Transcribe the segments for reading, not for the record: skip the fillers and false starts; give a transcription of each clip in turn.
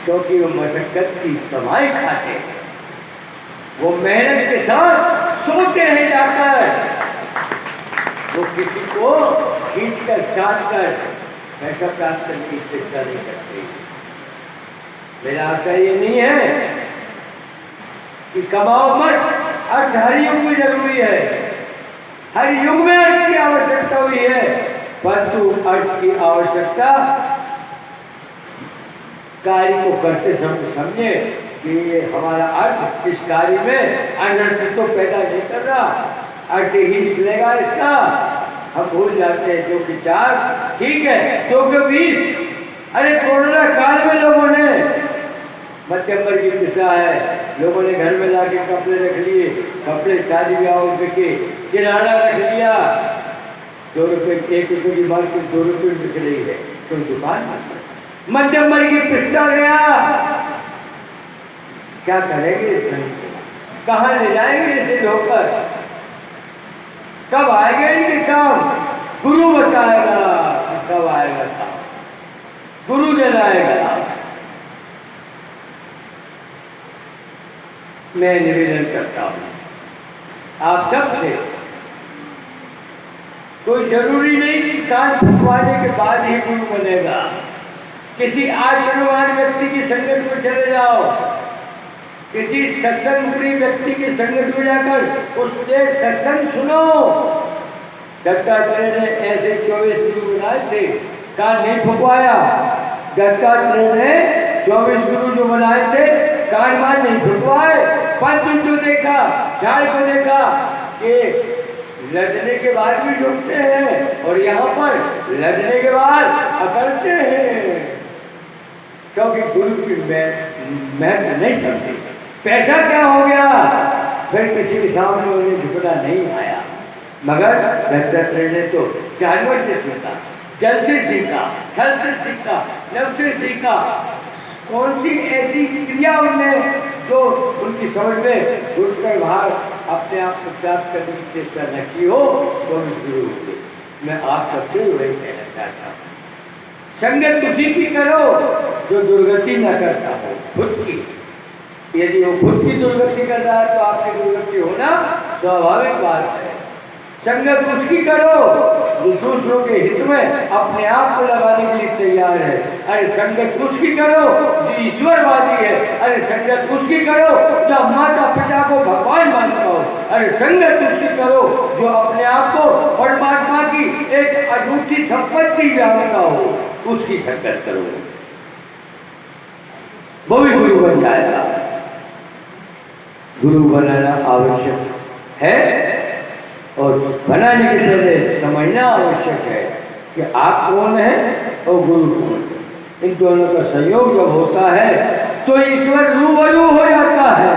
क्योंकि वो मशक्कत की कमाई खाते हैं, वो मेहनत के साथ सोते हैं जाकर, वो किसी को खींच कर काट कर पैसा प्राप्त करने की चेष्टा नहीं करते। मेरा आशा ये नहीं है कि कमाओ मत। अर्थ हर युग में जरूरी है, हर युग में अर्थ की आवश्यकता हुई है, परंतु अर्थ की आवश्यकता कार्य को करते समय समझे कि ये हमारा अर्थ इस कार्य में अनर्थ तो पैदा नहीं कर रहा, अर्थ ही निकलेगा इसका। हम भूल जाते हैं 2 के 4 ठीक है, 2 के 20। अरे कोरोना काल में लोगों ने मध्यम वर्ग की पिसा है, लोगों ने घर में लाके कपड़े रख लिए, कपड़े शादी ब्याह के, किराना रख लिया। 2 रुपये 1 रुपये की माल सिर्फ 2 रुपये बिक रही है, तो दुकान मध्यम वर्ग की पिसता गया। क्या करेंगे इस धन को, कहाँ ले जाएंगे इसे धोकर, कब आएगा इनके काम? गुरु बताएगा कब आएगा काम, गुरु जलाएगा। मैं निवेदन करता हूं आप सबसे, कोई जरूरी नहीं कि कान फुकवाने के बाद ही गुरु बनेगा। किसी आचरणवान व्यक्ति की संगत में चले जाओ, किसी सत्संग प्रिय व्यक्ति की संगत में जाकर उससे सत्संग सुनो। दत्तात्रेय ने ऐसे 24 गुरु बनाए थे, कान नहीं फुकवाया। दत्तात्रेय ने 24 गुरु जो बनाए थे, कान मान नहीं फुकवाए। पंच जो देखा, झाड़ को देखा कि लड़ने के बाद भी झुकते हैं और यहाँ पर लड़ने के बाद अकड़ते हैं, क्योंकि गुरु की महत्व नहीं समझी। पैसा क्या हो गया, फिर किसी के सामने उन्हें झुकना नहीं आया। मगर दत्तात्रेय ने तो जानवर से सीखा, जल से सीखा, थल से सीखा, नभ से सीखा। कौन सी ऐसी क्रिया उनमें जो उनकी समझ में घुसकर बाहर अपने आप को प्राप्त करने की चेष्टा न की हो, तो गुरु हुए। मैं आप सबसे वही कहना चाहता हूँ, संगत उसी की करो जो दुर्गति न करता हो, खुद की। यदि वो खुद की दुर्गति कर रहा है तो आपकी दुर्गति होना स्वाभाविक बात है। संगत उसकी करो जो दूसरों के हित में अपने आप को लगाने के लिए तैयार है। अरे संगत उसकी करो जो ईश्वरवादी है। अरे संगत उसकी करो जो माता पिता को भगवान मानता हो। अरे संगत उसकी करो जो अपने आप को परमात्मा की एक अनूठी संपत्ति जानता हो, उसकी संगत करो, वो भी गुरु बन जाएगा। गुरु बनाना आवश्यक है और बनाने के पहले समझना आवश्यक है कि आप कौन हैं और गुरु कौन है। इन दोनों का सहयोग जब होता है तो ईश्वर रूबरू हो जाता है,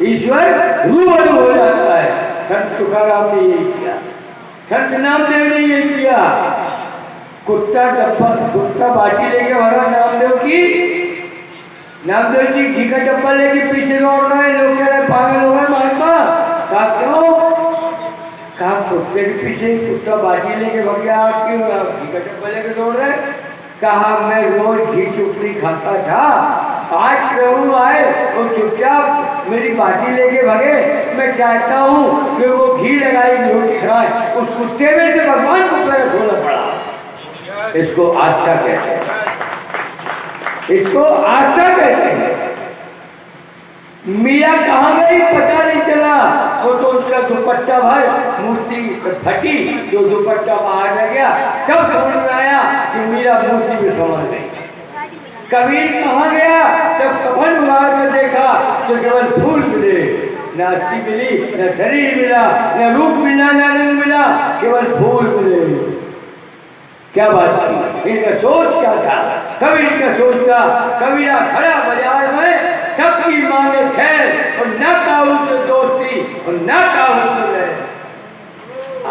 ईश्वर रूबरू हो जाता है। संत तुकाराम ने यही किया, संत नामदेव ने यही किया। कुत्ता बाटी लेके भगा नामदेव की, नामदेव जी घी का डब्बा लेके पीछे दौड़ रहे हैं। लोग कह रहे पागल हो गए महात्मा। कहा क्यों? कहा कुत्ते के पीछे कुत्ता बाटी लेके भग गया, आप क्यों घी का डब्बा लेके दौड़ रहे? कहा मैं रोज घी चुपड़ी खाता था, आज प्रभु आए और चुपचाप मेरी बाटी लेके भगे। मैं चाहता हूँ कि वो घी लगाई रोटी खाए। उस कुत्ते में से भगवान को प्रकट होना पड़ा। इसको आस्था कहते हैं, इसको आस्था कहते हैं। मीरा कहाँ गई पता नहीं चला, वो तो उसका दुपट्टा भर मूर्ति फटी, जो दुपट्टा बाहर रह गया, तब समझ में आया कि मीरा मूर्ति में समा गई। कबीर कहाँ गया, जब कफन उगाड़ कर देखा तो केवल फूल मिले, न अस्थि मिली, न शरीर मिला, न रूप मिला, न रंग मिला, केवल फूल मिले। क्या बात थी, इनका सोच क्या था? कबीर का सोच था, कबीरा खड़ा बाजार में सबकी मांगे खैर और न काहू से दोस्ती और न काहू से रहे।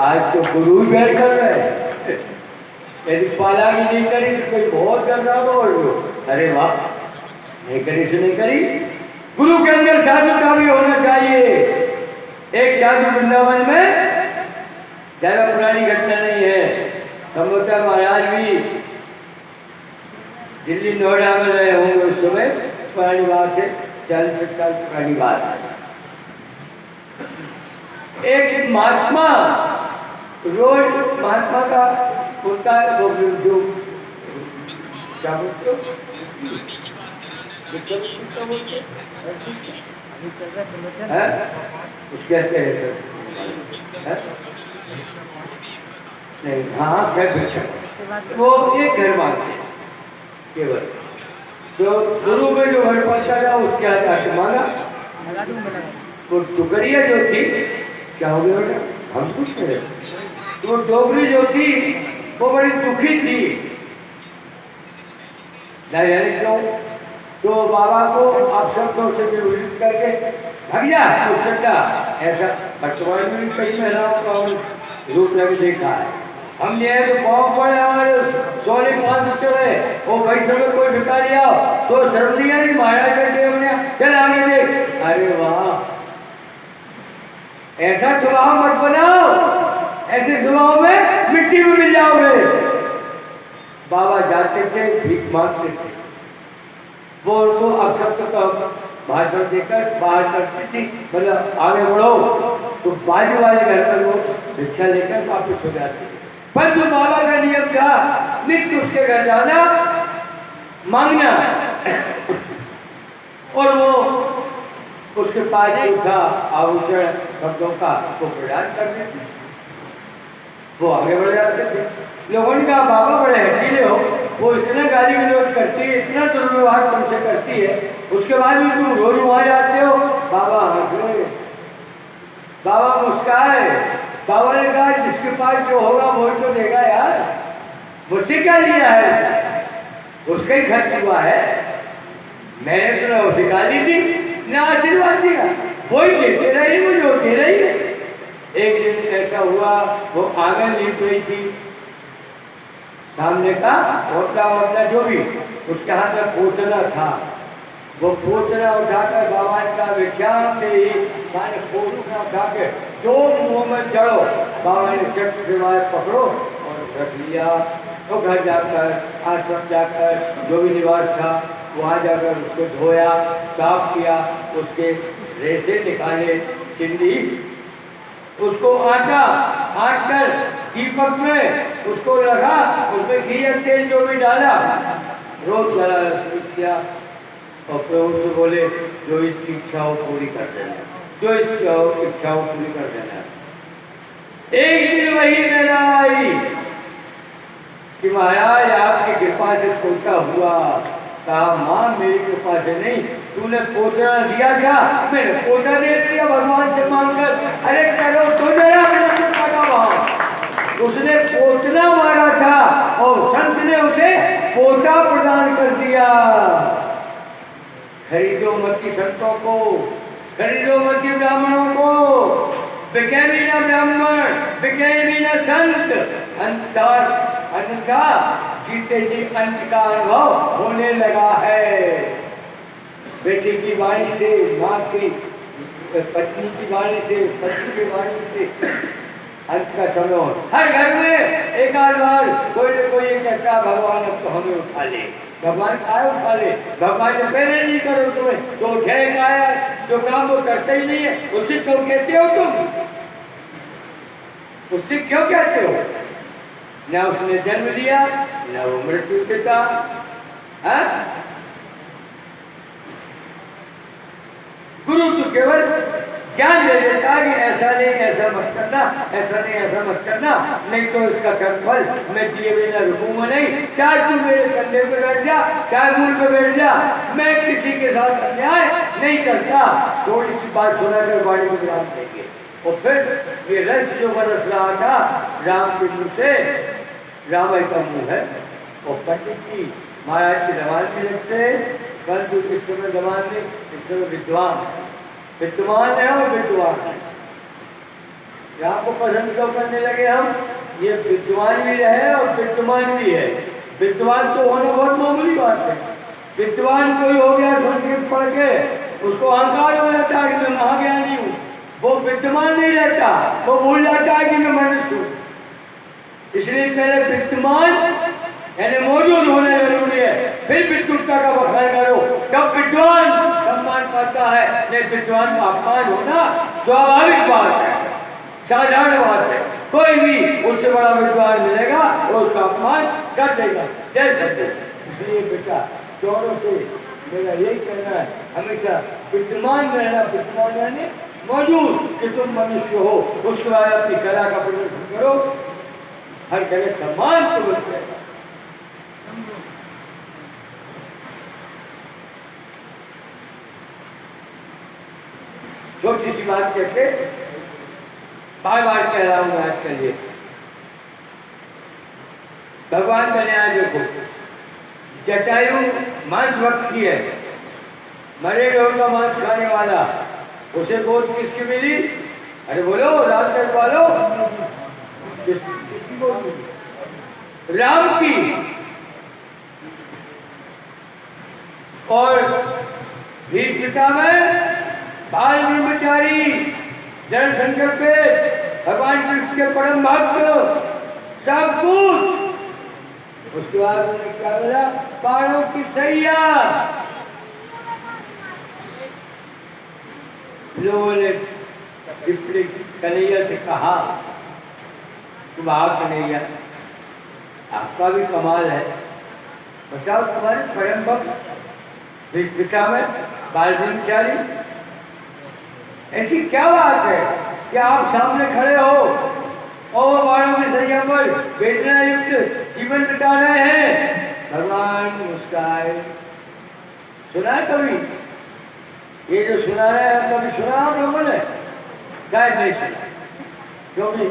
आज तो गुरु बैठ कर रहे, यदि पाला भी नहीं करी तो कोई बहुत करना हो। अरे वाह, नहीं करी से नहीं करी। गुरु के अंदर साधुता भी होना चाहिए। एक साधु वृंदावन में, ज्यादा पुरानी घटना नहीं है, संभवतः महाराज भी दिल्ली नोएडा में रहे होंगे उस समय, पुरानी बात है, 40 साल पुरानी बात है। एक महात्मा रोज महात्मा का होता है वो जो क्या बोलते हो उसके कहते हैं सर नहीं, हाँ क्या भिक्षक वो एक घर मांगते केवल, तो शुरू में जो घर पहुंचा था उसके हाथ आके मांगा, वो टुकड़िया जो थी क्या हो गया बेटा, हम कुछ नहीं रहे, तो डोगरी जो थी वो बड़ी दुखी थी, नहीं जाने क्यों, तो बाबा को आप सब तो से विरोधित करके भाग जा उसका ऐसा वर्तमान में कई महिलाओं का रूप में भी देखा है हमने, तो पाँव पड़े हमारे सोने 5 चले वो भाई सब कोई भिखारी आओ तो सर्वदिया नहीं महाराज करके हमने चल आगे देख, अरे वाह ऐसा स्वभाव मत बनाओ, ऐसे स्वभाव में मिट्टी में मिल जाओगे। बाबा जाते थे भीख मांगते थे, वो उनको अब सब तो भाषण देकर बाहर करती थी, मतलब आगे बढ़ो, तो बाजू वाले घर पर वो भिक्षा लेकर वापस हो जाते थे। पर जो बाबा का नियम था नित्य उसके घर जाना मांगना और वो उसके पास जो था आभूषण शब्दों का वो प्रदान करते थे, वो आगे बढ़ जाते थे। लोगों ने कहा बाबा बड़े हटीले हो, वो इतना गाली विरोध करती है, इतना दुर्व्यवहार तुमसे करती है, उसके बाद भी तुम रोज वहां जाते हो। बाबा हंसे, बाबा मुस्काए, बाबा ने कहा जिसके पास जो होगा वही तो देगा यार, मुझसे क्या लिया है, उसका ही खर्च हुआ है, मैंने तो ना उसे गाली दी ना आशीर्वाद दिया, वही देते रही मुझे होते रही है। एक दिन ऐसा हुआ वो आंगन लीप रही थी, सामने का होटला जो भी उसके हाथ में पोतना था, वो पोतना उठाकर बाबा ने कहा विख्यात दे, मैंने पोतना उठाकर जो मुंह में चढ़ो, बाबा ने चट सिवाय पकड़ो और रख लिया। तो घर जाकर आश्रम जाकर जो भी निवास था वहाँ जाकर उसको धोया, साफ किया, उसके रेशे निकाले, चिंदी उसको आटा आट कर दीपक में उसको रखा, उसमें घी या तेल जो भी डाला, रोज चला किया और प्रभु से बोले जो इसकी इच्छा हो पूरी कर देना, जो इसकी इच्छा हो पूरी कर देना। एक दिन वही मेरा आई कि महाराज आपकी कृपा से छोटा हुआ, कहा माँ मेरी कृपा से नहीं, तूने पोतना दिया था, मैंने पोता दे दिया भगवान से मांगकर, अरे करो तो जरा मैंने वहाँ उसने पोतना मारा था और संत ने उसे पोता प्रदान कर दिया। खरीदो मत की संतों को, खरीदो मत की ब्राह्मणों को, बिके भी ना ब्राह्मण, बिके भी ना संत, अन्यथा जीते जी अंत का अनुभव होने लगा है। बेटी की वाणी से, माँ की पत्नी की वाणी से, पति की वाणी से अंत का समय हर घर में एक आध बार कोई न कोई कहता भगवान अब तो हमें उठा ले, भगवान आए उठा ले, भगवान जब पहले नहीं करो तुम्हें तो उठेगा आया, जो काम वो करते ही नहीं है उससे क्यों कहते हो तुम, उससे क्यों कहते हो? न उसने जन्म लिया न वो मृत्यु देता, गुरु तो केवल ज्ञान दे देता कि ऐसा नहीं ऐसा मत करना, ऐसा नहीं ऐसा मत करना, नहीं तो इसका कर्मफल मैं दिए बिना रुकूंगा नहीं, चाहे तू मेरे कंधे पे बैठ जा, चाहे मुंह पे बैठ जा, मैं किसी के साथ अन्याय नहीं करता। थोड़ी सी बात सुनाकर वाणी में विराम देंगे और फिर ये रस जो बरस रहा था राम के मुँह से, राम का मुँह है और पंडित जी महाराज की जबान में लिखते, परंतु इस समय जबान में इस समय विद्वान है और विद्वान है। राम को पसंद क्यों करने लगे हम? ये विद्वान भी है और विद्वान भी है। विद्वान तो होना बहुत मामूली बात है, विद्वान कोई हो गया संस्कृत पढ़ के उसको अहंकार हो जाता है कि मैं महाज्ञानी हूँ, वो विद्वान नहीं रहता, वो भूल जाता है कि मैं मनुष्य हूँ। इसलिए पहले विद्वान यानी मौजूद होना जरूरी है, फिर विद्वता का बखान करो, तब विद्वान अपने विद्वान का अपमान होना स्वाभाविक बात है, साधारण बात है। कोई भी उससे बड़ा विद्वान मिलेगा तो उसका अपमान कर देगा जैसे जैसे। इसलिए बेटा चौरों से मेरा यही कहना है, हमेशा विद्यमान रहना, विद्यमान रहने मौजूद कि तुम मनुष्य हो, उसके बाद अपनी कला का प्रदर्शन करो, हर जगह सम्मान को मिल जाएगा। छोटी सी बात कहते बार बार कह रहा हूं आज के लिए, भगवान का न्याय देखो। जटायु मांस भक्षी है, मरे लोग का मांस खाने वाला, उसे गोद किसकी मिली? अरे बोलो रामचंद्र वालो, राम की। और भीष्म में बाल ब्रह्मचारी जन संकट पे भगवान कृष्ण के परम भक्त, सब कुछ। उसके बाद उन्होंने क्या बोला? बाणों की सैया। लोगों ने टिप्पणी कन्हैया से कहा, तुम आओ कन्हैया, आपका भी कमाल है, बताओ तुम्हारे परम भक्त भीष्म में बाल ब्रह्मचारी, ऐसी क्या बात है कि आप सामने खड़े हो और बाणों की सैया पर वेदना युक्त जीवन बिता रहे हैं? भगवान मुस्काए। सुना है कभी? ये जो सुना रहे हैं कभी सुना आप लोगों ने? शायद नहीं सुना, क्योंकि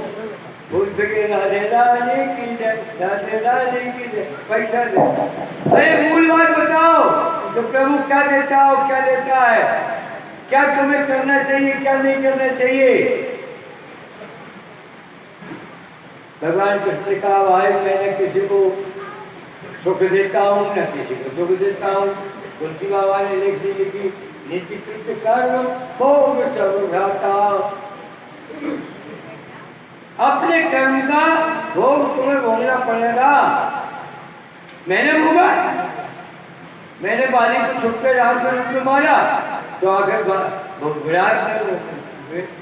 भूल फिके राधे राधे की जय, राधे राधे की जय, पैसा दे। अरे मूल बात बताओ, तो प्रभु क्या देता हो, क्या देता है, क्या तुम्हें करना चाहिए, क्या नहीं करना चाहिए? भगवान कृष्ण ने कहा, भाई मैंने किसी को सुख देता हूँ न किसी को दुख देता हूँ। तुलसी बाबा ने लिखी नीति कृत्य कर्म भोग सब घाटा। अपने कर्म का भोग तुम्हें भोगना पड़ेगा। मैंने भोगा, मैंने बाली को छुप के राम के रूप में मारा तो आगे विराट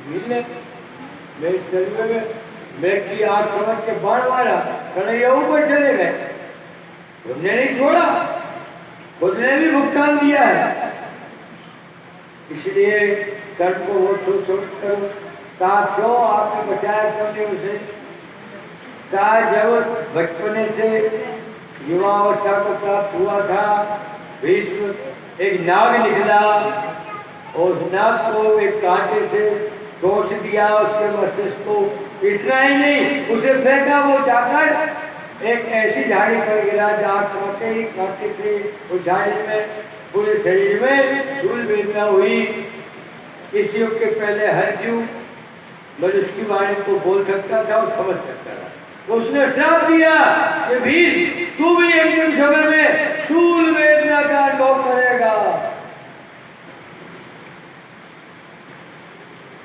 मिलने मैं की आग समझ के बाढ़ मारा, कन्हैया ऊपर चले गए, तुमने नहीं छोड़ा, उसने भी भुगतान दिया है। इसलिए कर्म को वो सोच सोच करो। कहा क्यों आपने बचाया, क्यों नहीं उसे? कहा जब बचपने से युवावस्था को प्राप्त हुआ था, भीष्म एक नाग निकला और उस नाग को एक कांटे से तोड़ दिया उसके मस्तिष्क को। इतना ही नहीं, उसे फेंका, वो जाकर एक ऐसी झाड़ी पर गिरा जहाँ कांटे से उस झाड़ी में पूरे शरीर में धूल वेदना हुई। इस युग के पहले हर जीव मनुष्य की वाणी को बोल सकता था और समझ सकता था। उसने श्राप दिया कि भीष्म तू भी एक दिन समय में शूल वेदना का अनुभव करेगा।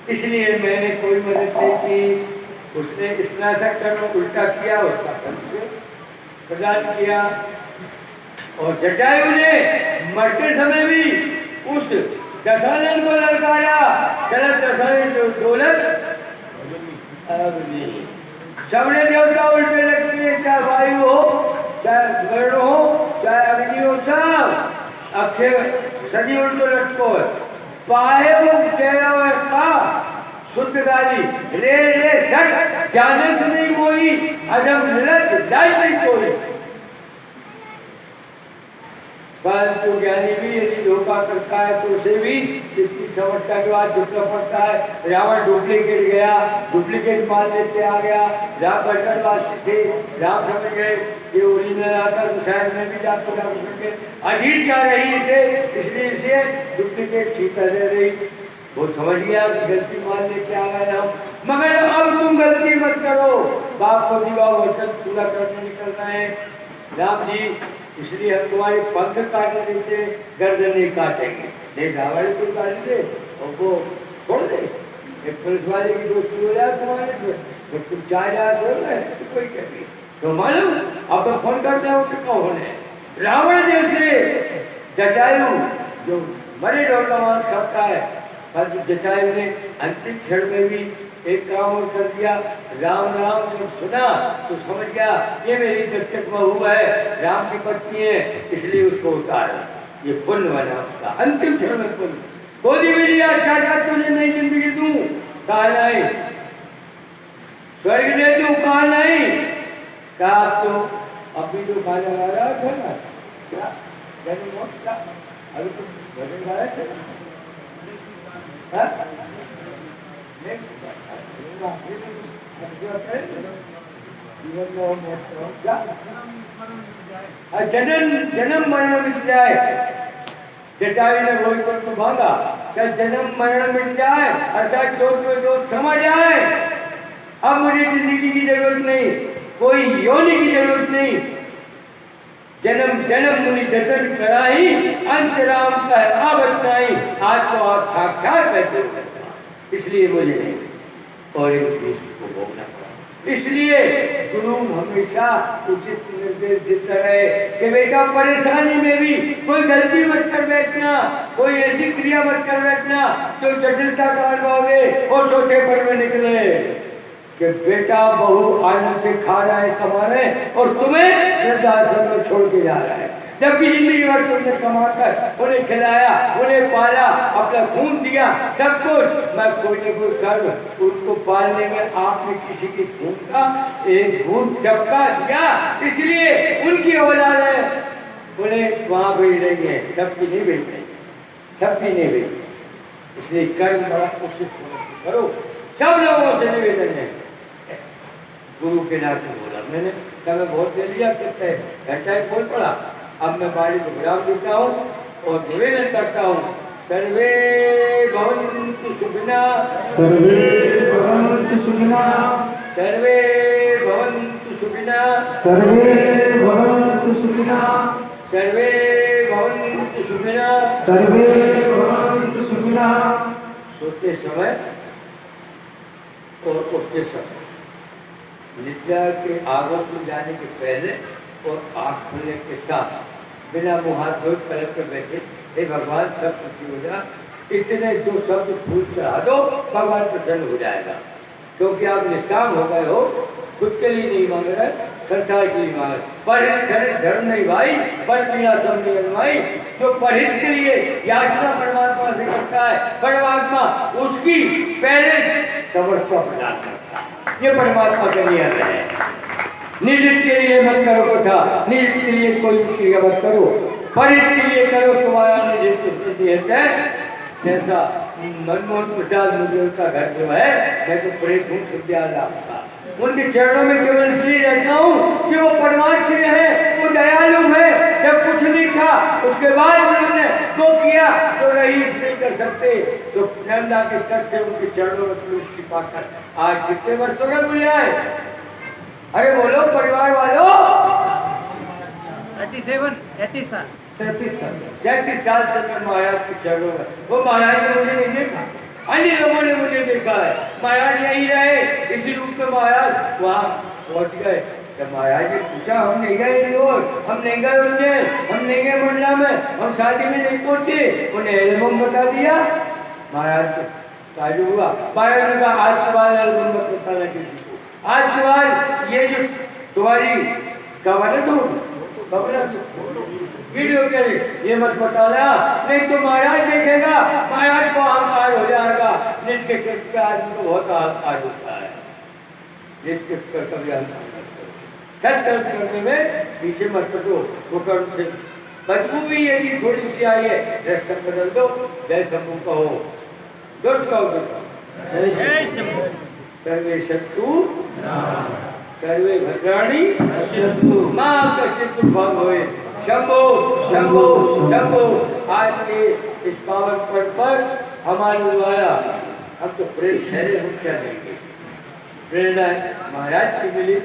इसलिए मैंने कोई मदद नहीं की। उसने इतना सा कर्म उल्टा किया, उसका कर्म प्रदान किया। और जटायु ने मरते समय भी उस दशानन को ललकारा, चल दशानन डोलत सबने देवता उल्टे लगते हैं, चाहे वायु हो, चाहे वर्ण हो, चाहे अग्नि हो, सब अक्षय सदी उल्टो लटको है। पाए वो तेरा का शुद्ध गाली रे रे सच जाने से नहीं कोई अदम लट दाई नहीं कोई। परंतु ज्ञानी भी यदि धोखा करता है तो उसे भी इतनी समझता के बाद झुकना पड़ता है। रावण डुप्लीकेट गया, डुप्लीकेट माल लेते आ गया। राम बटन वास्ते थे, राम समझ गए कि ओरिजिनल आता तो शायद मैं भी जाकर जा सके। अजीत जा रही इसे, इसलिए इसे डुप्लीकेट सीता दे रही। वो समझ गया कि गलती मान लेके आ गए हम, मगर अब तुम गलती मत करो, बाप को दिवा वचन पूरा करने निकलना है। राम जी इसलिए हम तुम्हारे पंख काटने देते, गर्दन नहीं काटेंगे। नहीं धावाड़ी को काट दे और वो छोड़ दे। एक पुलिस वाले की दोस्ती हो जाए तुम्हारे से, तो तुम 4000 बोल रहे तो कोई कभी तो मालूम। अब मैं फोन करता हूँ तो कौन है? रावण जैसे जटायु जो मरे डोर का मांस खाता है, परंतु जटायु ने अंतिम क्षण में भी एक काम और कर दिया। राम राम जब सुना तो समझ गया ये मेरी दक्षक बहू है, राम की पत्नी है, इसलिए उसको उतारा। ये पुण्य बना उसका, अंतिम क्षण में पुण्य। गोदी में लिया, चाचा तुझे नई जिंदगी दूं, कहा नहीं। स्वर्ग दे दूं, कहा नहीं। कहा तो अभी तो गाना गा रहा था ना, क्या जन्म मोक्ष का अभी तो भजन गा रहे थे ना? जन्म मरण मिट जाए। जटायु ने वही तो भागा, क्या जन्म मरण मिट जाए अर्थात जोत में जोत समा जाए। अब मुझे जिंदगी की जरूरत नहीं, कोई योनि की जरूरत नहीं। जन्म जन्म मुनि दर्शन कराई, अंत राम का आवत नहीं। आज तो आप साक्षात करते, इसलिए मुझे नहीं और एक को भोगना पड़ा। इसलिए गुरु हमेशा उचित निर्देश देता है कि बेटा परेशानी में भी कोई गलती मत कर बैठना, कोई ऐसी क्रिया मत कर बैठना जो जटिलता का अनुभव और चौथे पर में निकले कि बेटा बहू आनंद से खा रहा है, कमा रहे और तुम्हें वृद्धाश्रम में छोड़ के जा रहा है। जबकि जिंदगी भर तुमने कमाकर उन्हें खिलाया, उन्हें पाला, अपना खून दिया, सब कुछ। मैं कोई न कोई कर्म उनको पालने में आपने किसी के खून का एक बूंद टपका दिया, इसलिए उनकी औलाद है, उन्हें वहां भेज रही है, सबकी नहीं भेज रही, सबकी नहीं भेज। इसलिए कर्म बड़ा उचित करो, सब लोगों से निवेदन है। गुरु के नाते बोला मैंने, समय बहुत दे लिया, घंटा ही बोल पड़ा। अब मैं बारी को विराम देता हूँ और निवेदन करता हूँ, सर्वे भवन्तु सुखिनः, सर्वे भवन्तु सुखिनः, सर्वे भवन्तु सुखिनः, सर्वे भवन्तु सुखिनः, सर्वे भवन्तु सुखिनः, सर्वे भवन्तु सुखिनः। सोते समय और उठते समय, निद्रा के आगत में जाने के पहले और आँख खुलने के साथ बिना मुँह हाथ धोए पलक पर बैठे, हे भगवान सब सुखी हो जा, इतने दो शब्द फूल चढ़ा दो, भगवान प्रसन्न हो जाएगा। क्योंकि आप निष्काम हो गए हो, खुद के लिए नहीं मांग रहे, संसार के लिए मांग रहे। परहित धर्म नहीं भाई, पर पीड़ा सब नहीं बनवाई। जो परहित के लिए याचना परमात्मा से करता है, परमात्मा उसकी पहले समर्थता प्रदान करता है। ये परमात्मा का नियम है। निहित के लिए मत करो कथा, निहित के लिए कोई क्रिया मत करो, परित के लिए करो, तुम्हारा निहित है। जैसा मनमोहन प्रसाद मुझे उनका घर जो है, मैं तो प्रेत हूँ विद्यालय का, उनके चरणों में केवल इसलिए रहता हूँ कि वो परमात्मा है, वो दयालु है। जब कुछ नहीं था उसके बाद उन्होंने जो किया तो रईस नहीं कर सकते, तो नर्मदा के तट से उनके चरणों में प्रवेश की पाकर आज कितने वर्षों में भूल जाए। अरे बोलो परिवार वालों, 37 साल 37 साल से मैं महाराज के चरणों में, वो महाराज ने मुझे नहीं देखा, अन्य लोगों ने मुझे देखा है। महाराज यही रहे इसी रूप में, महाराज वहाँ पहुँच गए। जब महाराज ने पूछा, हम नहीं गए इंदौर, हम नहीं गए उज्जैन, हम नहीं गए मंडला में, हम शादी में नहीं पहुँचे, उन्हें एल्बम बता दिया। महाराज को ताजुब हुआ। महाराज ने कहा आज के बाद एल्बम मत बताना किसी को, आज के बाद ये जो तुम्हारी खबर है, तुम वीडियो के लिए ये मत बताना, नहीं तो महाराज देखेगा, महाराज को अहंकार हो जाएगा। निज के कृष्ण का आदमी को बहुत अहंकार होता है, निज के कभी अहंकार सच कर्म करने में पीछे मत हटो। वो कर्म से बदबू भी यदि थोड़ी सी आई है, रास्ता बदल दो, जय शंभू कहो, दुष्ट कहो, सर्वे शत्रु सर्वे भद्राणि मां कश्चित् भंग होए। शंभो शंभो शंभो। आज के इस पावन पर्व पर हमारे द्वारा हम तो प्रेम शैले हम क्या लेंगे, प्रेरणा महाराज की मिली,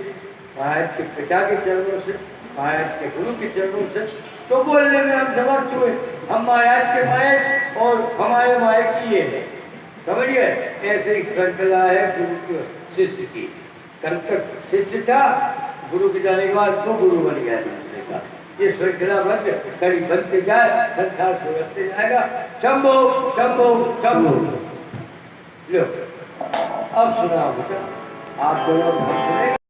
महाराज के पिता के चरणों से, महाराज के गुरु के चरणों से, तो बोलने में हम समर्थ हुए। हम महाराज के मायक और हमारे मायक ही है, समझिए। ऐसे ही श्रृंखला है गुरु के शिष्य की। कल तक शिष्य था, गुरु के जाने के बाद वो गुरु बन गया दूसरे का। ये श्रृंखलाबद्ध कड़ी बनते जाए, संसार सुधरते जाएगा। शंभो शंभो शंभो। लो अब सुनाओ बेटा, आप दोनों सुने।